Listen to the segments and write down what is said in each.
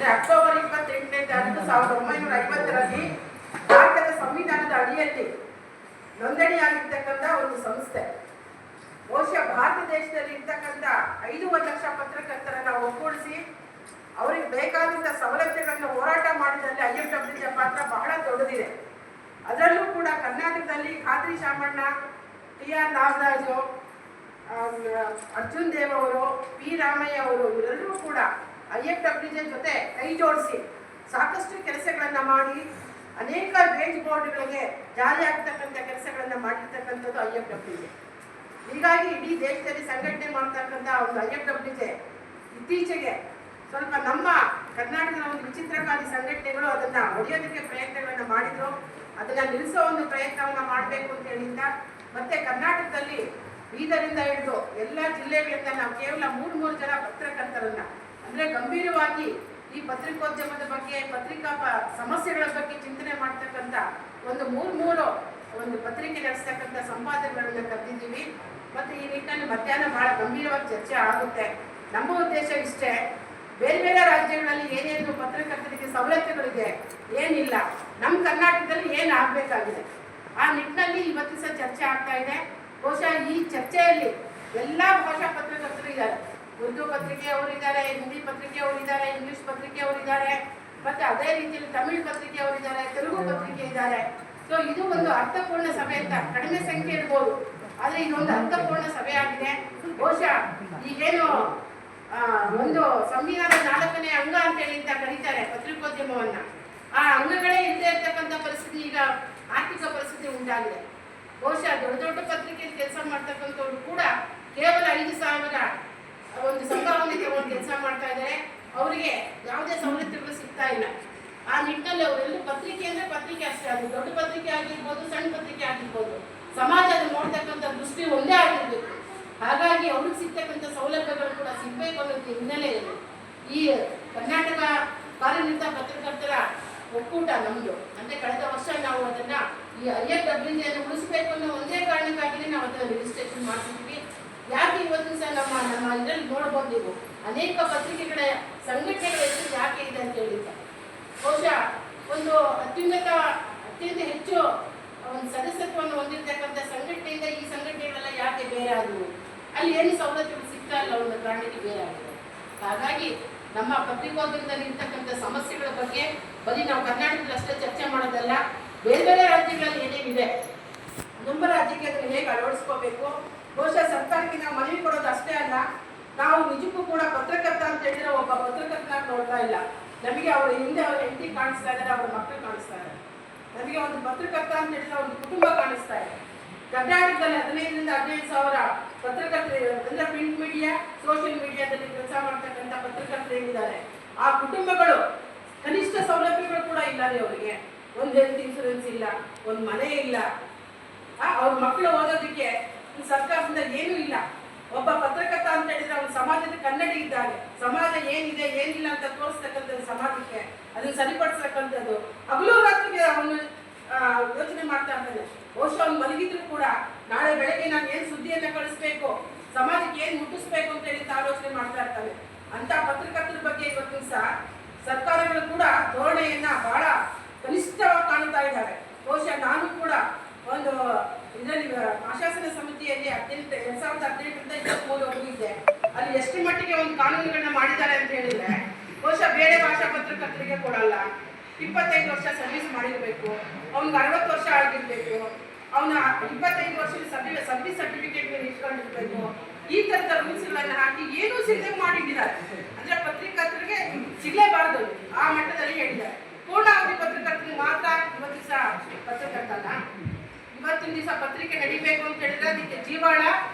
ಅಂದರೆ ಅಕ್ಟೋಬರ್ 28ನೇ ತಾರೀಕು 1950ರಲ್ಲಿ ಭಾರತದ ಸಂವಿಧಾನದ ಅಡಿಯಲ್ಲಿ ನೋಂದಣಿಯಾಗಿರ್ತಕ್ಕಂಥ ಒಂದು ಸಂಸ್ಥೆ. ಬಹುಶಃ ಭಾರತ ದೇಶದಲ್ಲಿ ಇರ್ತಕ್ಕಂಥ 5 ಲಕ್ಷ ಪತ್ರಕರ್ತರನ್ನ ಒಗ್ಗೂಡಿಸಿ ಅವರಿಗೆ ಬೇಕಾದಂಥ ಸವಲತ್ತುಗಳನ್ನು ಹೋರಾಟ ಮಾಡಿದಲ್ಲಿ IFWJ ಪಾತ್ರ ಬಹಳ ದೊಡ್ಡದಿದೆ. ಅದರಲ್ಲೂ ಕೂಡ ಕರ್ನಾಟಕದಲ್ಲಿ ಖಾದ್ರಿ ಶಾಮಣ್ಣ, TR ನಾಗರಾಜು, ಅರ್ಜುನ್ ದೇವ್ ಅವರು, P ರಾಮಯ್ಯ ಅವರು ಇವರೆಲ್ಲರೂ ಕೂಡ IFWJ ಜೊತೆ ಕೈ ಜೋಡಿಸಿ ಸಾಕಷ್ಟು ಕೆಲಸಗಳನ್ನು ಮಾಡಿ ಅನೇಕ ವೇಜ್ ಬೋರ್ಡ್ಗಳಿಗೆ ಜಾರಿ ಆಗ್ತಕ್ಕಂಥ ಕೆಲಸಗಳನ್ನು ಮಾಡಿರ್ತಕ್ಕಂಥದ್ದು IFWJ. ಹೀಗಾಗಿ ಇಡೀ ದೇಶದಲ್ಲಿ ಸಂಘಟನೆ ಮಾಡ್ತಕ್ಕಂಥ ಒಂದು IFWJ ಇತ್ತೀಚೆಗೆ ಸ್ವಲ್ಪ ನಮ್ಮ ಕರ್ನಾಟಕದ ಒಂದು ವಿಚಿತ್ರಕಾರಿ ಸಂಘಟನೆಗಳು ಅದನ್ನು ಒಡೆಯೋದಕ್ಕೆ ಪ್ರಯತ್ನಗಳನ್ನು ಮಾಡಿದ್ರು. ಅದನ್ನು ನಿಲ್ಲಿಸೋ ಒಂದು ಪ್ರಯತ್ನವನ್ನು ಮಾಡಬೇಕು ಅಂತ ಹೇಳಿಂದ ಮತ್ತೆ ಕರ್ನಾಟಕದಲ್ಲಿ ಬೀದರಿಂದ ಹಿಡಿದು ಎಲ್ಲ ಜಿಲ್ಲೆಗಳಿಂದ ನಾವು ಕೇವಲ 3 ಜನ ಪತ್ರಕರ್ತರನ್ನ ಅಂದರೆ ಗಂಭೀರವಾಗಿ ಈ ಪತ್ರಿಕೋದ್ಯಮದ ಬಗ್ಗೆ ಪತ್ರಿಕಾ ಸಮಸ್ಯೆಗಳ ಬಗ್ಗೆ ಚಿಂತನೆ ಮಾಡ್ತಕ್ಕಂಥ ಒಂದು 3 ಒಂದು ಪತ್ರಿಕೆ ನಡೆಸ್ತಕ್ಕಂಥ ಸಂಪಾದಕಗಳನ್ನ ಕರೆದಿದ್ದೀವಿ. ಮತ್ತು ಈ ನಿಟ್ಟಿನಲ್ಲಿ ಮಧ್ಯಾಹ್ನ ಬಹಳ ಗಂಭೀರವಾಗಿ ಚರ್ಚೆ ಆಗುತ್ತೆ. ನಮ್ಮ ಉದ್ದೇಶ ಇಷ್ಟೇ, ಬೇರೆ ಬೇರೆ ರಾಜ್ಯಗಳಲ್ಲಿ ಏನೇನು ಪತ್ರಕರ್ತರಿಗೆ ಸವಲತ್ತುಗಳಿದೆ, ಏನಿಲ್ಲ, ನಮ್ಮ ಕರ್ನಾಟಕದಲ್ಲಿ ಏನು ಆಗಬೇಕಾಗಿದೆ, ಆ ನಿಟ್ಟಿನಲ್ಲಿ ಇವತ್ತು ಸಹ ಚರ್ಚೆ ಆಗ್ತಾ ಇದೆ. ಬಹುಶಃ ಈ ಚರ್ಚೆಯಲ್ಲಿ ಎಲ್ಲ ಭಾಷಾ ಪತ್ರಕರ್ತರು ಇದ್ದಾರೆ. ಉರ್ದು ಪತ್ರಿಕೆಯವರಿದ್ದಾರೆ, ಹಿಂದಿ ಪತ್ರಿಕೆಯವರಿದ್ದಾರೆ, ಇಂಗ್ಲಿಷ್ ಪತ್ರಿಕೆಯವರಿದ್ದಾರೆ, ಮತ್ತು ಅದೇ ರೀತಿಯಲ್ಲಿ ತಮಿಳು ಪತ್ರಿಕೆಯವರಿದ್ದಾರೆ, ತೆಲುಗು ಪತ್ರಿಕೆ ಇದ್ದಾರೆ. ಸೊ ಇದು ಒಂದು ಅರ್ಥಪೂರ್ಣ ಸಭೆ ಅಂತ ಕಡಿಮೆ ಸಂಖ್ಯೆ ಇರ್ಬೋದು, ಆದರೆ ಇದೊಂದು ಅರ್ಥಪೂರ್ಣ ಸಭೆ ಆಗಿದೆ. ಬಹುಶಃ ಈಗೇನು ಒಂದು ಸಂವಿಧಾನದ 4ನೇ ಅಂಗ ಅಂತ ಹೇಳಿ ಕರೀತಾರೆ ಪತ್ರಿಕೋದ್ಯಮವನ್ನ, ಆ ಅಂಗಗಳೇ ಇಲ್ಲದೆ ಇರ್ತಕ್ಕಂಥ ಪರಿಸ್ಥಿತಿ, ಈಗ ಆರ್ಥಿಕ ಪರಿಸ್ಥಿತಿ ಉಂಟಾಗಿದೆ. ಬಹುಶಃ ದೊಡ್ಡ ದೊಡ್ಡ ಪತ್ರಿಕೆಯಲ್ಲಿ ಕೆಲಸ ಮಾಡ್ತಕ್ಕಂಥವ್ರು ಕೂಡ ಕೇವಲ 5,000 ಒಂದು ಸಂಭಾವನೆ ತಗೊಂಡು ಕೆಲಸ ಮಾಡ್ತಾ ಇದ್ದಾರೆ. ಅವರಿಗೆ ಯಾವುದೇ ಸವಲತ್ತುಗಳು ಸಿಗ್ತಾ ಇಲ್ಲ. ಆ ನಿಟ್ಟಿನಲ್ಲಿ ಅವರೆಲ್ಲೂ ಪತ್ರಿಕೆ ಅಂದರೆ ಪತ್ರಿಕೆ ಅಷ್ಟೇ, ಅದು ದೊಡ್ಡ ಪತ್ರಿಕೆ ಆಗಿರ್ಬೋದು, ಸಣ್ಣ ಪತ್ರಿಕೆ ಆಗಿರ್ಬೋದು, ಸಮಾಜದ ನೋಡ್ತಕ್ಕಂಥ ದೃಷ್ಟಿ ಒಂದೇ ಆಗಿರ್ಬೇಕು. ಹಾಗಾಗಿ ಅವ್ರಿಗೆ ಸಿಗ್ತಕ್ಕಂಥ ಸೌಲಭ್ಯಗಳು ಕೂಡ ಸಿಗಬೇಕು ಅನ್ನೋ ಹಿನ್ನೆಲೆಯಲ್ಲಿ ಈ ಕರ್ನಾಟಕ ಕಾರ್ಯನಿರತ ಪತ್ರಕರ್ತರ ಒಕ್ಕೂಟ ನಮ್ಮದು, ಅಂದರೆ ಕಳೆದ ವರ್ಷ ನಾವು ಅದನ್ನು ಈ IFWJ ಉಳಿಸಬೇಕು ಅನ್ನೋ ಒಂದೇ ಕಾರಣಕ್ಕಾಗಿ ನಾವು ಅದನ್ನು ರಿಜಿಸ್ಟ್ರೇಷನ್ ಮಾಡ್ತಿದ್ವಿ. ಯಾಕೆ ಇವತ್ತು ಸಹ ನಮ್ಮ ಇದರಲ್ಲಿ ನೋಡ್ಬೋದು ನೀವು ಅನೇಕ ಪತ್ರಿಕೆಗಳ ಸಂಘಟನೆಗಳ ಹೆಸರು ಯಾಕೆ ಇದೆ ಅಂತ ಹೇಳಿದ್ದಾರೆ. ಬಹುಶಃ ಒಂದು ಅತ್ಯಂತ ಹೆಚ್ಚು ಒಂದು ಸದಸ್ಯತ್ವವನ್ನು ಹೊಂದಿರತಕ್ಕಂಥ ಸಂಘಟನೆಯಿಂದ ಈ ಸಂಘಟನೆಗಳೆಲ್ಲ ಯಾಕೆ ಬೇರೆ ಆದವು, ಅಲ್ಲಿ ಏನು ಸವಲತ್ತುಗಳು ಸಿಗ್ತಾ ಇಲ್ಲ ಒಂದು ಕಾರಣಕ್ಕೆ ಬೇರೆ ಆಗಿದೆ. ಹಾಗಾಗಿ ನಮ್ಮ ಪತ್ರಿಕೋದ್ಯಮದಲ್ಲಿ ಇರ್ತಕ್ಕಂಥ ಸಮಸ್ಯೆಗಳ ಬಗ್ಗೆ ಬರೀ ನಾವು ಕರ್ನಾಟಕದಲ್ಲಿ ಅಷ್ಟೇ ಚರ್ಚೆ ಮಾಡೋದಲ್ಲ, ಬೇರೆ ಬೇರೆ ರಾಜ್ಯಗಳಲ್ಲಿ ಏನೇನಿದೆ ನಮ್ಮ ರಾಜ್ಯಕ್ಕೆ ಅದನ್ನು ಹೇಗೆ ಅಳವಡಿಸ್ಕೋಬೇಕು. ಬಹುಶಃ ಸರ್ಕಾರಕ್ಕೆ ನಾವು ಮನವಿ ಕೊಡೋದು ಅಷ್ಟೇ ಅಲ್ಲ, ನಾವು ನಿಜಕ್ಕೂ ಕೂಡ ಪತ್ರಕರ್ತ ಅಂತ ಹೇಳಿದ್ರೆ ಒಬ್ಬ ಪತ್ರಕರ್ತನಾಗಿ ನೋಡ್ತಾ ಇಲ್ಲ. ನಮಗೆ ಅವರ ಹಿಂದೆ ಅವ್ರ ಹೆಂಡತಿ ಕಾಣಿಸ್ತಾ ಇದ್ದಾರೆ, ಅವರ ಮಕ್ಕಳು ಕಾಣಿಸ್ತಾ ಇದ್ದಾರೆ. ನಮಗೆ ಒಂದು ಪತ್ರಕರ್ತ ಅಂತ ಹೇಳಿದ್ರೆ ಒಂದು ಕುಟುಂಬ ಕಾಣಿಸ್ತಾ ಇದೆ. ಕರ್ನಾಟಕದಲ್ಲಿ 15,000 ರಿಂದ 15,000 ಪತ್ರಕರ್ತರು ಅಂದರೆ ಪ್ರಿಂಟ್ ಮೀಡಿಯಾ, ಸೋಷಿಯಲ್ ಮೀಡಿಯಾದಲ್ಲಿ ಕೆಲಸ ಮಾಡ್ತಕ್ಕಂಥ ಪತ್ರಕರ್ತರು ಏನಿದ್ದಾರೆ, ಆ ಕುಟುಂಬಗಳು ಕನಿಷ್ಠ ಸೌಲಭ್ಯಗಳು ಕೂಡ ಇಲ್ಲ ರೀ. ಅವರಿಗೆ ಒಂದು ಹೆಲ್ತ್ ಇನ್ಶೂರೆನ್ಸ್ ಇಲ್ಲ, ಒಂದು ಮನೆ ಇಲ್ಲ, ಅವ್ರ ಮಕ್ಕಳು ಓದೋದಕ್ಕೆ ಸರ್ಕಾರದಿಂದ ಏನೂ ಇಲ್ಲ. ಒಬ್ಬ ಪತ್ರಕರ್ತ ಅಂತ ಹೇಳಿದ್ರೆ ಅವನು ಸಮಾಜದ ಕನ್ನಡಿ ಇದ್ದಾನೆ. ಸಮಾಜ ಏನಿದೆ ಏನಿಲ್ಲ ಅಂತ ತೋರಿಸ್ತಕ್ಕಂಥದ್ದು, ಸಮಾಜಕ್ಕೆ ಅದನ್ನು ಸರಿಪಡಿಸ್ತಕ್ಕಂಥದ್ದು ಹಗಲು ರಾತ್ರಿಗೆ ಅವನು ಯೋಚನೆ ಮಾಡ್ತಾ ಇರ್ತಾನೆ. ಬಹುಶಃ ಅವ್ನು ಮಲಗಿದ್ರು ಕೂಡ ನಾಳೆ ಬೆಳಗ್ಗೆ ನಾನು ಏನು ಸುದ್ದಿಯನ್ನು ಕಳಿಸ್ಬೇಕು, ಸಮಾಜಕ್ಕೆ ಏನು ಮುಟ್ಟಿಸ್ಬೇಕು ಅಂತ ಹೇಳಿ ಆಲೋಚನೆ ಮಾಡ್ತಾ ಇರ್ತಾನೆ. ಅಂತ ಪತ್ರಕರ್ತರ ಬಗ್ಗೆ ಇವತ್ತು ಸಹ ಸರ್ಕಾರಗಳು ಕೂಡ ಧೋರಣೆಯನ್ನ ಬಹಳ ಕನಿಷ್ಠವಾಗಿ ಕಾಣ್ತಾ ಇದ್ದಾರೆ. ಬಹುಶಃ ನಾನು ಕೂಡ ಒಂದು ಇದರಲ್ಲಿ ಆಶಾಸನ ಸಮಿತಿಯಲ್ಲಿ 2018ರಿಂದ 23 ಹೋಗಿದ್ದೆ. ಅಲ್ಲಿ ಎಷ್ಟು ಮಟ್ಟಿಗೆ ಒಂದು ಕಾನೂನುಗಳನ್ನ ಮಾಡಿದ್ದಾರೆ ಅಂತ ಹೇಳಿದ್ರೆ, ಬಹುಶಃ ಬೇರೆ ಭಾಷಾ ಪತ್ರಕರ್ತರಿಗೆ ಕೊಡಲ್ಲ, 25 ವರ್ಷ ಸರ್ವಿಸ್ ಮಾಡಿರಬೇಕು, ಅವ್ನಿಗೆ 60 ವರ್ಷ ಆಗಿರ್ಬೇಕು, ಅವನ 25 ವರ್ಷದ ಸರ್ವಿಸ್ ಸರ್ಟಿಫಿಕೇಟ್ ಇಟ್ಕೊಂಡಿರ್ಬೇಕು. ಈ ಥರದ ರೂಲ್ಸ್ಗಳನ್ನು ಹಾಕಿ ಏನೂ ಸಿಗದೆ ಮಾಡಿದ್ದಾರೆ. ಅಂದರೆ ಪತ್ರಕರ್ತರಿಗೆ ಸಿಗಲೇಬಾರದು ಆ ಮಟ್ಟದಲ್ಲಿ ಹೇಳಿದ್ದಾರೆ. ಪೂರ್ಣಾವಧಿ ಪತ್ರಕರ್ತರಿಗೆ ಮಾತ್ರ ಇವತ್ತು ಸಹ ಪತ್ರಕರ್ತಲ್ಲ. ಇವತ್ತಿನ ದಿವಸ ಪತ್ರಿಕೆ ನಡಿಬೇಕು ಅಂತ ಹೇಳಿದ್ರೆ ಅದಕ್ಕೆ ಜೀವಾಳ,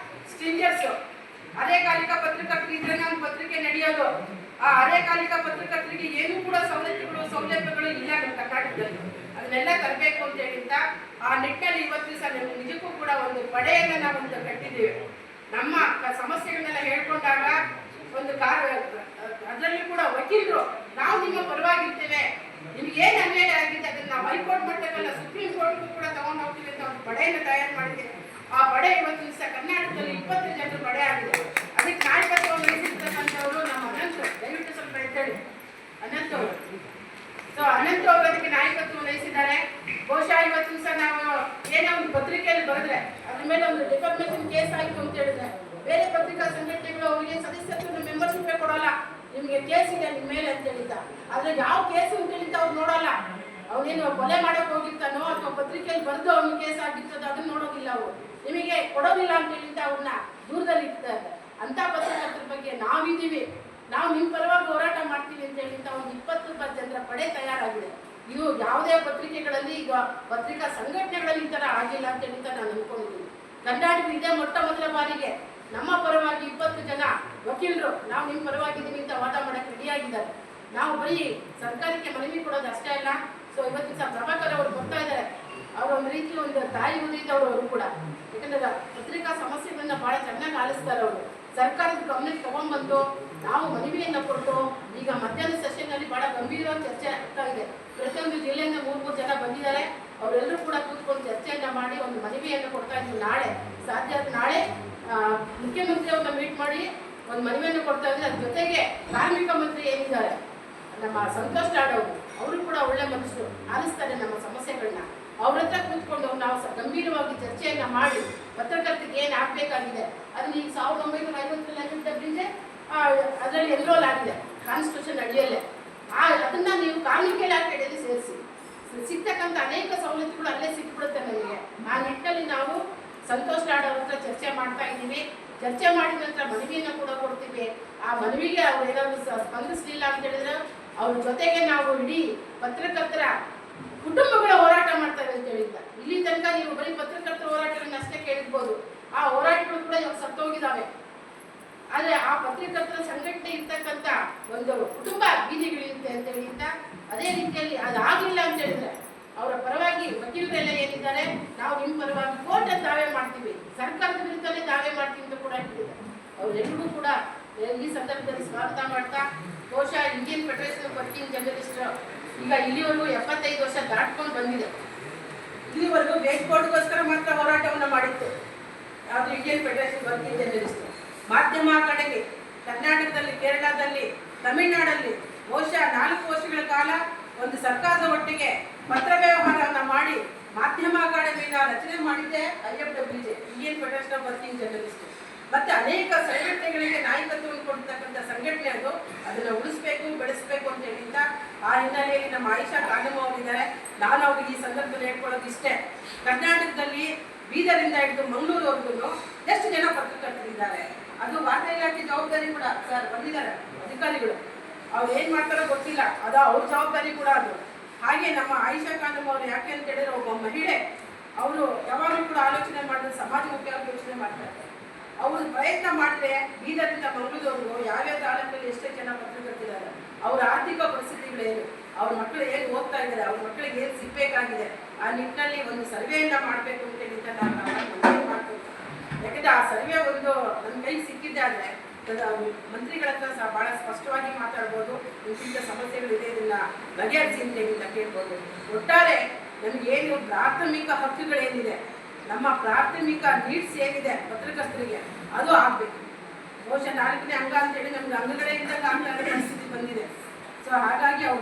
ಸ್ಟಿಂಜರ್ಸ್, ಅರೆಕಾಲಿಕ ಪತ್ರಕರ್ತರು ಇದ್ರೆ ನಮ್ಮ ಪತ್ರಿಕೆ ನಡೆಯೋದು. ಆ ಅರೆಕಾಲಿಕ ಪತ್ರಕರ್ತರಿಗೆ ಏನೂ ಕೂಡ ಸೌಲಭ್ಯಗಳು ಇಲ್ಲ ನಮ್ಮ ಕರ್ನಾಟಕದಲ್ಲಿ. ಅದನ್ನೆಲ್ಲ ತರಬೇಕು ಅಂತ ಹೇಳಿದ ಆ ನಿಟ್ಟಿನಲ್ಲಿ ಇವತ್ತು ದಿವಸ ನಮಗೆ ನಿಜಕ್ಕೂ ಕೂಡ ಒಂದು ಪಡೆಯನ್ನು ನಾವು ಕಟ್ಟಿದ್ದೀವಿ. ನಮ್ಮ ಸಮಸ್ಯೆಗಳನ್ನೆಲ್ಲ ಹೇಳ್ಕೊಂಡಾಗ ಒಂದು ಅದರಲ್ಲಿ ಕೂಡ ವಕೀಲರು ನಾವು ನಿಮ್ಮ ಪರವಾಗಿರ್ತೇವೆ, ನಿಮ್ಗೆ ಏನು ಅನ್ಯಾಯ ಆಗಿದೆ ಅದನ್ನು ನಾವು ಹೈಕೋರ್ಟ್ ಮಟ್ಟಕ್ಕಲ್ಲ ಸುಪ್ರೀಂ ಕೋರ್ಟ್ಗೂ ಕೂಡ ತಗೊಂಡು ಹೋಗ್ತೀವಿ ಅಂತ ಒಂದು ಪಡೆಯನ್ನು ತಯಾರು ಮಾಡಿದ್ದೇವೆ. ಆ ಪಡೆ ಇವತ್ತು ದಿವಸ ಕರ್ನಾಟಕದಲ್ಲಿ 20 ಜನರು ಪಡೆ ಆಗಿದೆ. ಅದಕ್ಕೆ ನಾಯಕತ್ವ ವಹಿಸಿರ್ತಕ್ಕಂಥವರು ನಮ್ಮ ಅನಂತ, ದಯವಿಟ್ಟು ಸ್ವಲ್ಪ ಎದ್ದೇಳಿ ಅನಂತ ಅವರು. ಪತ್ರಿಕಾ ಸಂಘಟನೆಗಳು ಅವರಿಗೆ ಸದಸ್ಯತ್ವ ಮೆಂಬರ್ಶಿಪ್ ಕೊಡಲ್ಲ, ನಿಮಗೆ ಕೇಸ್ ಇದೆ ನಿಮ್ಮ ಮೇಲೆ ಅಂತ ಹೇಳಿದ್ದ. ಆದ್ರೆ ಯಾವ ಕೇಸು ಅಂತ ಹೇಳಿದ್ದ ಅವ್ರು ನೋಡಲ್ಲ. ಅವನೇನು ಕೊಲೆ ಮಾಡಕ್ ಹೋಗಿರ್ತಾನೋ ಅಥವಾ ಪತ್ರಿಕೆಯಲ್ಲಿ ಬರೆದು ಅವ್ನಿಗೆ ಕೇಸ್ ಆಗಿರ್ತದೋ ಅದನ್ನ ನೋಡೋದಿಲ್ಲ. ಅವರು ನಿಮಗೆ ಕೊಡೋದಿಲ್ಲ ಅಂತ ಹೇಳಿದ್ದ ಅವ್ರನ್ನ ದೂರದಲ್ಲಿ ಇರ್ತಾರೆ. ಅಂತ ಪತ್ರಕರ್ತರ ಬಗ್ಗೆ ನಾವಿದ್ದೀವಿ, ನಾವು ನಿಮ್ಮ ಪರವಾಗಿ ಹೋರಾಟ ಮಾಡ್ತೀವಿ ಅಂತ ಹೇಳಿದ್ದ ಒಂದು 20 ಜನರ ಪಡೆ ತಯಾರಾಗಿದೆ. ಇದು ಯಾವುದೇ ಪತ್ರಿಕೆಗಳಲ್ಲಿ ಈಗ ಪತ್ರಿಕಾ ಸಂಘಟನೆಗಳಲ್ಲಿ ಈ ಥರ ಆಗಿಲ್ಲ ಅಂತ ಹೇಳಿದ್ದ ನಾನು ಅನ್ಕೊಂಡಿದ್ದೀನಿ. ಕರ್ನಾಟಕ ಇದೇ ಮೊಟ್ಟ ಮೊದಲ ಬಾರಿಗೆ ನಮ್ಮ ಪರವಾಗಿ 20 ಜನ ವಕೀಲರು ನಾವು ನಿಮ್ಮ ಪರವಾಗಿದ್ದೀವಿ ಅಂತ ವಾದ ಮಾಡಕ್ಕೆ ರೆಡಿಯಾಗಿದ್ದಾರೆ. ನಾವು ಬರೀ ಸರ್ಕಾರಕ್ಕೆ ಮನವಿ ಕೊಡೋದು ಅಷ್ಟೇ ಅಲ್ಲ. ಸೊ ಇವತ್ತು ಸಹ ಪ್ರಭಾಕರ್ ಅವರು ಬರ್ತಾ ಇದ್ದಾರೆ. ಅವರು ಒಂದು ರೀತಿ ಒಂದು ತಾಯಿ ಉದಿದವರು ಅವರು ಕೂಡ, ಯಾಕಂದ್ರೆ ಪತ್ರಿಕಾ ಸಮಸ್ಯೆಗಳನ್ನ ಬಹಳ ಚೆನ್ನಾಗಿ ಆಲಿಸ್ತಾರೆ. ಅವರು ಸರ್ಕಾರದ ಗಮನಕ್ಕೆ ತಗೊಂಡ್ಬಂದು ನಾವು ಮನವಿಯನ್ನು ಕೊಟ್ಟು ಈಗ ಮಧ್ಯಾಹ್ನ ಸೆಷನ್ನಲ್ಲಿ ಬಹಳ ಗಂಭೀರವಾಗಿ ಚರ್ಚೆ ಆಗ್ತಾ ಇದೆ. ಪ್ರತಿಯೊಂದು ಜಿಲ್ಲೆಯಿಂದ 3 ಜನ ಬಂದಿದ್ದಾರೆ. ಅವರೆಲ್ಲರೂ ಕೂಡ ಕೂತ್ಕೊಂಡು ಚರ್ಚೆಯನ್ನ ಮಾಡಿ ಒಂದು ಮನವಿಯನ್ನು ಕೊಡ್ತಾ ಇದ್ವಿ. ನಾಳೆ ಸಾಧ್ಯ ನಾಳೆ ಮುಖ್ಯಮಂತ್ರಿ ಅವ್ರನ್ನ ಮೀಟ್ ಮಾಡಿ ಒಂದು ಮನವಿಯನ್ನು ಕೊಡ್ತಾ ಇದ್ದಾರೆ. ಅದ್ರ ಜೊತೆಗೆ ಕಾರ್ಮಿಕ ಮಂತ್ರಿ ಏನಿದ್ದಾರೆ ನಮ್ಮ ಸಂತೋಷ್ ಲಾಡ್ ಅವರು ಕೂಡ ಒಳ್ಳೆ ಮನುಷ್ಯರು, ಆಲಿಸ್ತಾರೆ ನಮ್ಮ ಸಮಸ್ಯೆಗಳನ್ನ. ಅವ್ರ ಹತ್ರ ಕೂತ್ಕೊಂಡು ನಾವು ಗಂಭೀರವಾಗಿ ಚರ್ಚೆಯನ್ನ ಮಾಡಿ ಪತ್ರಕರ್ತರಿಗೆ ಏನು ಆಗ್ಬೇಕಾಗಿದೆ ಅದನ್ನ ಈಗ 1950 ಅದರಲ್ಲಿ ಎನ್ರೋಲ್ ಆಗಿದೆ ಕಾನ್ಸ್ಟಿಟ್ಯೂಷನ್ ಅಡಿಯಲ್ಲೇ. ಅದನ್ನ ನೀವು ಕಾರ್ಮಿಕ ಇಲಾಖೆಯಲ್ಲಿ ಸೇರಿಸಿ ಸಿಗ್ತಕ್ಕಂಥ ಅನೇಕ ಸವಲತ್ತುಗಳು ಅಲ್ಲೇ ಸಿಕ್ಬಿಡುತ್ತೆ ನಮಗೆ. ಆ ನಿಟ್ಟಿನಲ್ಲಿ ನಾವು ಸಂತೋಷ್ ಲಾಡ್ ಅವ್ರ ಹತ್ರ ಚರ್ಚೆ ಮಾಡ್ತಾ ಇದ್ದೀವಿ. ಚರ್ಚೆ ಮಾಡಿದ ನಂತರ ಮನವಿಯನ್ನು ಕೂಡ ಕೊಡ್ತೀವಿ. ಆ ಮನವಿಗೆ ಅವ್ರು ಏನಾದ್ರು ಸ್ಪಂದಿಸಲಿಲ್ಲ ಅಂತ ಹೇಳಿದ್ರೆ ಅವ್ರ ಜೊತೆಗೆ ನಾವು ಇಡೀ ಪತ್ರಕರ್ತರ ಕುಟುಂಬಗಳ ಹೋರಾಟ ಮಾಡ್ತಾರೆ ಅಂತ ಹೇಳಿದ್ದ. ಇಲ್ಲಿ ತನಕ ನೀವು ಬರೀ ಪತ್ರಕರ್ತರ ಹೋರಾಟಗಳನ್ನ ಅಷ್ಟೇ ಕೇಳಿರ್ಬೋದು, ಆ ಹೋರಾಟಗಳು ಕೂಡ ಇವಾಗ ಸತ್ತೋಗಿದ್ದಾವೆ. ಆದ್ರೆ ಆ ಪತ್ರಕರ್ತರ ಸಂಘಟನೆ ಇರ್ತಕ್ಕಂಥ ಒಂದು ಕುಟುಂಬ ಬೀದಿಗಳಿರುತ್ತೆ ಅಂತ ಹೇಳಿದ್ದ. ಅದೇ ರೀತಿಯಲ್ಲಿ ಅದಾಗಿಲ್ಲ ಅಂತ ಹೇಳಿದ್ರೆ ಅವರ ಪರವಾಗಿ ವಕೀಲರೆಲ್ಲ ಏನಿದ್ದಾರೆ ನಾವು ನಿಮ್ಮ ಪರವಾಗಿ ಕೋರ್ಟ್ ದಾವೆ ಮಾಡ್ತೀವಿ, ಸರ್ಕಾರದ ವಿರುದ್ಧನೇ ದಾವೆ ಮಾಡ್ತೀವಿ ಅಂತ ಕೂಡ ಹೇಳಿದ್ದಾರೆ. ಅವರೆಲ್ಲರಿಗೂ ಕೂಡ ಈ ಸಂದರ್ಭದಲ್ಲಿ ಸ್ವಾಗತ ಮಾಡ್ತಾ, ಬಹುಶಃ Indian federation of working journalist ಈಗ ಇಲ್ಲಿವರೆಗೂ 75 ವರ್ಷ ದಾಟ್ಕೊಂಡು ಬಂದಿದೆ. ಇಲ್ಲಿವರೆಗೂ ವೇಜ್ ಬೋರ್ಡ್ಗೋಸ್ಕರ ಮಾತ್ರ ಹೋರಾಟವನ್ನು ಮಾಡಿತ್ತು ಯಾವುದು ಇಂಡಿಯನ್ ಫೆಡರೇಷನ್ ವರ್ಕಿಂಗ್ ಜರ್ನಲಿಸ್ಟ್. ಮಾಧ್ಯಮ ಅಕಾಡೆಮಿ ಕರ್ನಾಟಕದಲ್ಲಿ, ಕೇರಳದಲ್ಲಿ, ತಮಿಳುನಾಡಲ್ಲಿ ಬಹುಶಃ 4 ವರ್ಷಗಳ ಕಾಲ ಒಂದು ಸರ್ಕಾರದ ಒಟ್ಟಿಗೆ ಪತ್ರ ವ್ಯವಹಾರವನ್ನು ಮಾಡಿ ಮಾಧ್ಯಮ ಅಕಾಡೆಮಿನ ರಚನೆ ಮಾಡಿದ್ದೆ IFWJ, Indian federation of working journalist. ಮತ್ತೆ ಅನೇಕ ಸಂಘಟನೆಗಳಿಗೆ ನಾಯಕತ್ವವನ್ನು ಕೊಡ್ತಕ್ಕಂಥ ಸಂಘಟನೆ ಅದು. ಅದನ್ನ ಉಳಿಸ್ಬೇಕು, ಬೆಳೆಸಬೇಕು ಅಂತ ಹೇಳಿದ್ದ. ಆ ಹಿನ್ನೆಲೆಯಲ್ಲಿ ನಮ್ಮ ಆಯಿಷಾ ಖಾನಮ್ ಅವರಿದ್ದಾರೆ. ನಾನು ಅವ್ರಿಗೆ ಈ ಸಂದರ್ಭದಲ್ಲಿ ಹೇಳ್ಕೊಳ್ಳೋದು ಇಷ್ಟೇ, ಕರ್ನಾಟಕದಲ್ಲಿ ಬೀದರಿಂದ ಹಿಡಿದು ಮಂಗಳೂರುವರೆಗೂ ಎಷ್ಟು ಜನ ಪತ್ರಕರ್ತರಿದ್ದಾರೆ, ಅದು ವಾರ್ತಾ ಇಲಾಖೆ ಜವಾಬ್ದಾರಿ ಕೂಡ. ಸರ್ ಬಂದಿದ್ದಾರೆ ಅಧಿಕಾರಿಗಳು, ಅವ್ರು ಏನ್ ಮಾಡ್ತಾರೋ ಗೊತ್ತಿಲ್ಲ, ಅದು ಅವ್ರ ಜವಾಬ್ದಾರಿ ಕೂಡ ಅದು. ಹಾಗೆ ನಮ್ಮ ಆಯಿಷಾ ಖಾನಮ್ ಅವರು ಯಾಕೆ ಅಂತ ಹೇಳಿದ್ರೆ ಒಬ್ಬ ಮಹಿಳೆ, ಅವರು ಯಾವಾಗಲೂ ಕೂಡ ಆಲೋಚನೆ ಮಾಡಿದ್ರೆ ಸಮಾಜಮುಖಿಯಾಗಿ ಯೋಚನೆ ಮಾಡ್ತಾರೆ. ಅವರು ಪ್ರಯತ್ನ ಮಾಡಿದ್ರೆ ಬೀದರಿಂದ ಮಂಗಳೂರವರೆಗೂ ಯಾವ್ಯಾವ ತಾಲೂಕಲ್ಲಿ ಎಷ್ಟೇ ಜನ ಪತ್ರಕರ್ತಿದ್ದಾರೆ, ಅವರ ಆರ್ಥಿಕ ಪರಿಸ್ಥಿತಿಗಳೇನು, ಅವ್ರ ಮಕ್ಕಳು ಹೇಗೆ ಓದ್ತಾ ಇದ್ದಾರೆ, ಅವ್ರ ಮಕ್ಕಳಿಗೆ ಏನು ಸಿಗಬೇಕಾಗಿದೆ, ಆ ನಿಟ್ಟಿನಲ್ಲಿ ಒಂದು ಸರ್ವೆಯನ್ನ ಮಾಡಬೇಕು ಅಂತ ಹೇಳಿದ್ರೆ ನಾನು ಮಾಡ್ತೀನಿ. ಯಾಕಂದ್ರೆ ಆ ಸರ್ವೆ ಒಂದು ನನ್ನ ಕೈಗೆ ಸಿಕ್ಕಿದ್ದಾದ್ರೆ ಮಂತ್ರಿಗಳ ಹತ್ರ ಸಹ ಬಹಳ ಸ್ಪಷ್ಟವಾಗಿ ಮಾತಾಡ್ಬೋದು. ಇಂಥ ಸಮಸ್ಯೆಗಳಿದೆ, ಇದನ್ನ ಬಗೆಹರಿಸಿ ಅಂತ ಕೇಳ್ಬೋದು. ಒಟ್ಟಾರೆ ನಮಗೇನು ಪ್ರಾಥಮಿಕ ಹಕ್ಕುಗಳೇನಿದೆ, ನಮ್ಮ ಪ್ರಾಥಮಿಕ ನೀಡ್ಸ್ ಏನಿದೆ ಪತ್ರಕರ್ತರಿಗೆ, ಅದು ಆಗಬೇಕು. ಬಹುಶಃ 4ನೇ ಅಂಗ ಅಂತೇಳಿ ನಮ್ಗೆ ಅಂಗಗಳೇ ಇದ್ದಾಗ ಆಗ್ತಾ ಪರಿಸ್ಥಿತಿ ಬಂದಿದೆ. ಸೊ ಹಾಗಾಗಿ ಅವ್ರ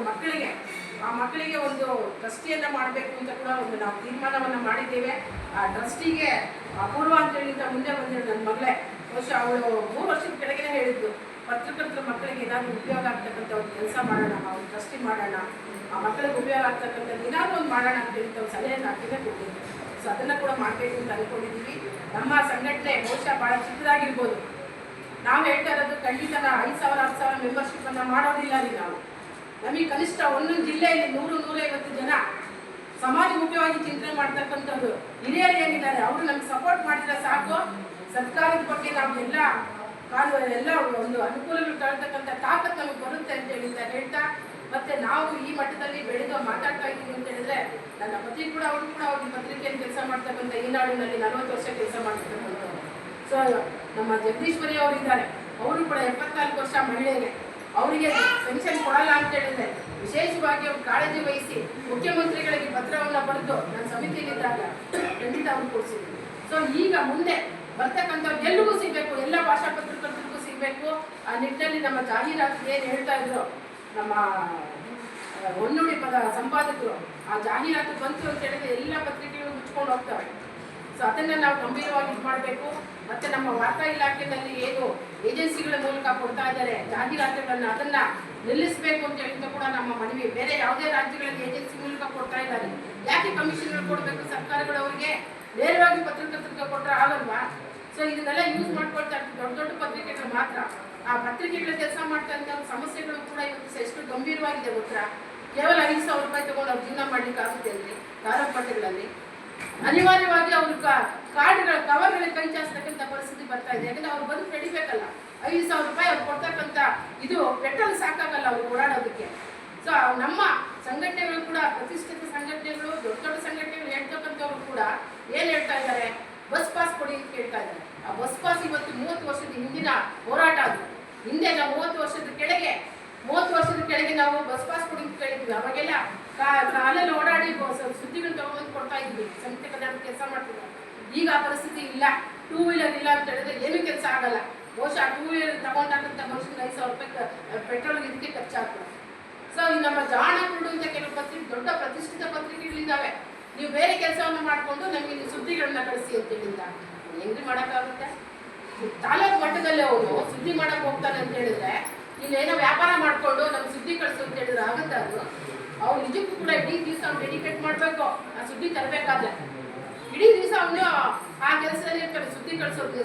ಮಕ್ಕಳಿಗೆ ಒಂದು ಟ್ರಸ್ಟಿಯನ್ನು ಮಾಡಬೇಕು ಅಂತ ಕೂಡ ಒಂದು ನಾವು ತೀರ್ಮಾನವನ್ನು ಮಾಡಿದ್ದೇವೆ. ಆ ಟ್ರಸ್ಟಿಗೆ ಅಪೂರ್ವ ಅಂತೇಳಿ ಮುಂದೆ ಬಂದಿರೋ ನನ್ನ ಮಗಳೇ, ಬಹುಶಃ ಅವಳು 3 ವರ್ಷದ ಕೆಳಗೆ ಹೇಳಿದ್ದು, ಪತ್ರಕರ್ತರ ಮಕ್ಕಳಿಗೆ ಏನಾದರೂ ಉಪಯೋಗ ಆಗ್ತಕ್ಕಂಥ ಒಂದು ಕೆಲಸ ಮಾಡೋಣ, ಅವ್ರು ಟ್ರಸ್ಟಿ ಮಾಡೋಣ, ಆ ಮಕ್ಕಳಿಗೆ ಉಪಯೋಗ ಆಗ್ತಕ್ಕಂಥದ್ದು ಏನಾದರೂ ಒಂದು ಮಾಡೋಣ ಅಂತ ಹೇಳಿ ಒಂದು ಸಲಹೆಯನ್ನು ಹಾಕಿದ್ರೆ ಕೊಟ್ಟಿದ್ದೆ. ಸೊ ಅದನ್ನು ಕೂಡ ಮಾಡಬೇಕು ಅಂತ ಅಂದ್ಕೊಂಡಿದ್ದೀವಿ. ನಮ್ಮ ಸಂಘಟನೆ ಬಹುಶಃ ಭಾಳ ಚಿಕ್ಕದಾಗಿರ್ಬೋದು, ನಾವು ಹೇಳ್ತಾ ಇರೋದು ಖಂಡಿತ 5,000-10,000 ಮೆಂಬರ್ಶಿಪ್ಪನ್ನು ಮಾಡೋದಿಲ್ಲ ರೀ. ನಾವು ನಮಗೆ ಕನಿಷ್ಠ ಒಂದೊಂದು ಜಿಲ್ಲೆಯಲ್ಲಿ 100-150 ಜನ ಸಮಾಜಮುಖವಾಗಿ ಚಿಂತನೆ ಮಾಡ್ತಕ್ಕಂಥದ್ದು ಹಿರಿಯರು ಏನಿದ್ದಾರೆ ಅವರು ನಮ್ಗೆ ಸಪೋರ್ಟ್ ಮಾಡಿದ್ರೆ ಸಾಕು. ಸರ್ಕಾರದ ಬಗ್ಗೆ ನಾವು ಎಲ್ಲ ಒಂದು ಅನುಕೂಲಗಳು ತಗೊಳ್ತಕ್ಕಂಥ ತಾಕತ್ತು ನಮಗೆ ಬರುತ್ತೆ ಅಂತ ಹೇಳ್ತಾ, ಮತ್ತೆ ನಾವು ಈ ಮಟ್ಟದಲ್ಲಿ ಬೆಳೆದು ಮಾತಾಡ್ತಾ ಇದ್ದೀವಿ ಅಂತ ಹೇಳಿದ್ರೆ, ನನ್ನ ಪತಿ ಕೂಡ ಅವರು ಕೂಡ ಅವ್ರ ಪತ್ರಿಕೆಯಲ್ಲಿ ಕೆಲಸ ಮಾಡ್ತಕ್ಕಂಥ ಈ ನಾಡಿನಲ್ಲಿ 40 ವರ್ಷ ಕೆಲಸ ಮಾಡ್ತಕ್ಕಂಥವ್ರು. ಸೊ ನಮ್ಮ ಜಗದೀಶ್ವರಿ ಅವರು ಇದ್ದಾರೆ, ಅವರು ಕೂಡ 74 ವರ್ಷ ಮಹಿಳೆಗೆ, ಅವರಿಗೆ ಪೆನ್ಷನ್ ಕೊಡಲ್ಲ ಅಂತ ಹೇಳಿದ್ರೆ ವಿಶೇಷವಾಗಿ ಅವ್ರು ಕಾಳಜಿ ವಹಿಸಿ ಮುಖ್ಯಮಂತ್ರಿಗಳಿಗೆ ಪತ್ರವನ್ನು ಬರೆದು ನನ್ನ ಸಮಿತಿಯಲ್ಲಿದ್ದಾಗ ಖಂಡಿತ ಅವ್ರು ಕೊಡಿಸಿದ್ರು. ಸೊ ಈಗ ಮುಂದೆ ಬರ್ತಕ್ಕಂಥವ್ರು ಎಲ್ರಿಗೂ ಸಿಗಬೇಕು, ಎಲ್ಲ ಭಾಷಾ ಪತ್ರಕರ್ತರಿಗೂ ಸಿಗಬೇಕು. ಆ ನಿಟ್ಟಿನಲ್ಲಿ ನಮ್ಮ ಜಾಹೀರಾತು ಏನು ಹೇಳ್ತಾ ಇದ್ರು ನಮ್ಮ ಹೊನ್ನುಡಿ ಪದ ಸಂಪಾದಕರು, ಆ ಜಾಹೀರಾತು ಬಂತು ಅಂತ ಹೇಳಿದ್ರೆ ಎಲ್ಲ ಪತ್ರಿಕೆಗಳು ಮುಚ್ಕೊಂಡು ಹೋಗ್ತವೆ. ಸೊ ಅದನ್ನು ನಾವು ಗಂಭೀರವಾಗಿ ಇದು ಮಾಡಬೇಕು. ಮತ್ತು ನಮ್ಮ ವಾರ್ತಾ ಇಲಾಖೆಯಲ್ಲಿ ಏನು ಏಜೆನ್ಸಿಗಳ ಮೂಲಕ ಕೊಡ್ತಾ ಇದ್ದಾರೆ ಜಾಹೀರಾತುಗಳನ್ನು ಅದನ್ನು ನಿಲ್ಲಿಸಬೇಕು ಅಂತ ಹೇಳಿದ ಕೂಡ ನಮ್ಮ ಮನವಿ. ಬೇರೆ ಯಾವುದೇ ರಾಜ್ಯಗಳಲ್ಲಿ ಏಜೆನ್ಸಿ ಮೂಲಕ ಕೊಡ್ತಾ ಇದ್ದಾರೆ, ಯಾಕೆ ಕಮಿಷನ್ಗಳು ಕೊಡಬೇಕು ಸರ್ಕಾರಗಳು? ಅವರಿಗೆ ನೇರವಾಗಿ ಪತ್ರಕರ್ತರಿಗೆ ಕೊಟ್ಟರೆ ಆಗಲ್ವಾ? ಸೊ ಇದನ್ನೆಲ್ಲ ಯೂಸ್ ಮಾಡ್ಕೊಳ್ತಾ ಇರ್ತೀವಿ ದೊಡ್ಡ ದೊಡ್ಡ ಪತ್ರಿಕೆಗಳು ಮಾತ್ರ. ಆ ಪತ್ರಿಕೆಗಳ ಕೆಲಸ ಮಾಡ್ತಾ ಇದ್ದ ಸಮಸ್ಯೆಗಳು ಕೂಡ ಇವತ್ತು ಎಷ್ಟು ಗಂಭೀರವಾಗಿದೆ ಗೊತ್ತಾ? ಕೇವಲ 5,000 ರೂಪಾಯಿ ತಗೊಂಡು ಅವ್ರು ಜೀವನ ಮಾಡ್ಲಿಕ್ಕೆ ಆಗುತ್ತೆ ಅಂದರೆ ಧಾರಾಪಟ್ಟೆಗಳಲ್ಲಿ ಅನಿವಾರ್ಯವಾಗಿ ಅವ್ರ ಕಾರ್ಡ್ಗಳ ಕವರ್ಗಳಿಗೆ ಕೈ ಚಾಚತಕ್ಕಂಥ ಪರಿಸ್ಥಿತಿ ಬರ್ತಾ ಇದೆ. ಯಾಕಂದ್ರೆ ಅವ್ರು ಬಂದು ನಡಿಬೇಕಲ್ಲ, 5,000 ರೂಪಾಯಿ ಅವ್ರು ಕೊಡ್ತಕ್ಕಂಥ ಇದು ಪೆಟ್ರೋಲ್ ಸಾಕಾಗಲ್ಲ ಅವ್ರು ಓಡಾಡೋದಕ್ಕೆ. ಸೊ ನಮ್ಮ ಸಂಘಟನೆಗಳು ಕೂಡ ಪ್ರತಿಷ್ಠಿತ ಸಂಘಟನೆಗಳು, ದೊಡ್ಡ ದೊಡ್ಡ ಸಂಘಟನೆಗಳು ಹೇಳ್ತಕ್ಕಂಥವ್ರು ಕೂಡ ಏನು ಹೇಳ್ತಾ ಇದ್ದಾರೆ, ಬಸ್ ಪಾಸ್ ಕೊಡಿ ಅಂತ ಕೇಳ್ತಾ ಇದ್ದಾರೆ. ಆ ಬಸ್ ಪಾಸ್ ಇವತ್ತು 30 ವರ್ಷದ ಹಿಂದಿನ ಹೋರಾಟ ಅದು. ಹಿಂದೆ ನಾವು 30 ವರ್ಷದ ಕೆಳಗೆ ನಾವು ಬಸ್ ಪಾಸ್ ಕೊಡಿ ಅಂತ ಕೇಳಿದ್ವಿ. ಅವಾಗೆಲ್ಲ ಕಾಲಲ್ಲಿ ಓಡಾಡಿ ಸುದ್ದಿಗಳು ತಗೊಂಡು ಕೊಡ್ತಾ ಇದ್ವಿ, ಸಂಯುಕ್ತ ಕರ್ನಾಟಕ ಕೆಲಸ ಮಾಡ್ತಿದ್ವಿ. ಈಗ ಆ ಪರಿಸ್ಥಿತಿ ಇಲ್ಲ. 2 ವೀಲರ್ ಇಲ್ಲ ಅಂತ ಹೇಳಿದ್ರೆ ಏನೂ ಕೆಲಸ ಆಗಲ್ಲ. ಬಹುಶಃ 2 ವೀಲರ್ ತಗೊಂಡಾಗಂತ ಮನುಷ್ಯನಿಗೆ 5,000 ರೂಪಾಯಿ ಪೆಟ್ರೋಲ್ ಇದಕ್ಕೆ ಖರ್ಚಾಗ್ತದೆ. ಸೊ ಈ ನಮ್ಮ ಜಾಣ ಕುರುಡು ಅಂತ ಕೆಲವು ದೊಡ್ಡ ಪ್ರತಿಷ್ಠಿತ ಪತ್ರಿಕೆಗಳಿದ್ದಾವೆ. ನೀವು ಬೇರೆ ಕೆಲಸವನ್ನು ಮಾಡಿಕೊಂಡು ನಮಗೆ ನೀವು ಸುದ್ದಿಗಳನ್ನ ಕಳಿಸಿ ಅಂತ ಹೇಳಿದ್ದ ಹೆಂಗ್ರಿ ಮಾಡೋಕ್ಕಾಗುತ್ತೆ? ತಾಲೂಕು ಮಟ್ಟದಲ್ಲಿ ಅವನು ಸುದ್ದಿ ಮಾಡಕ್ಕೆ ಹೋಗ್ತಾನೆ ಅಂತ ಹೇಳಿದ್ರೆ, ಇಲ್ಲೇನೋ ವ್ಯಾಪಾರ ಮಾಡಿಕೊಂಡು ನಮ್ಗೆ ಸುದ್ದಿ ಕಳಿಸು ಅಂತ ಹೇಳಿದ್ರೆ ಆಗುತ್ತೆ ಅದು? ಅವ್ರು ನಿಜಕ್ಕೂ ಕೂಡ ಇಡೀ ದಿವಸ ಅವ್ನು ಡೆಡಿಕೇಟ್ ಮಾಡಬೇಕು ಆ ಸುದ್ದಿ ತರಬೇಕಾದ್ರೆ. ಇಡೀ ದಿವಸ ಅವನು ಆ ಕೆಲಸದಲ್ಲಿ ಇರ್ತಾರೆ, ಸುದ್ದಿ ಕಳಿಸೋದು.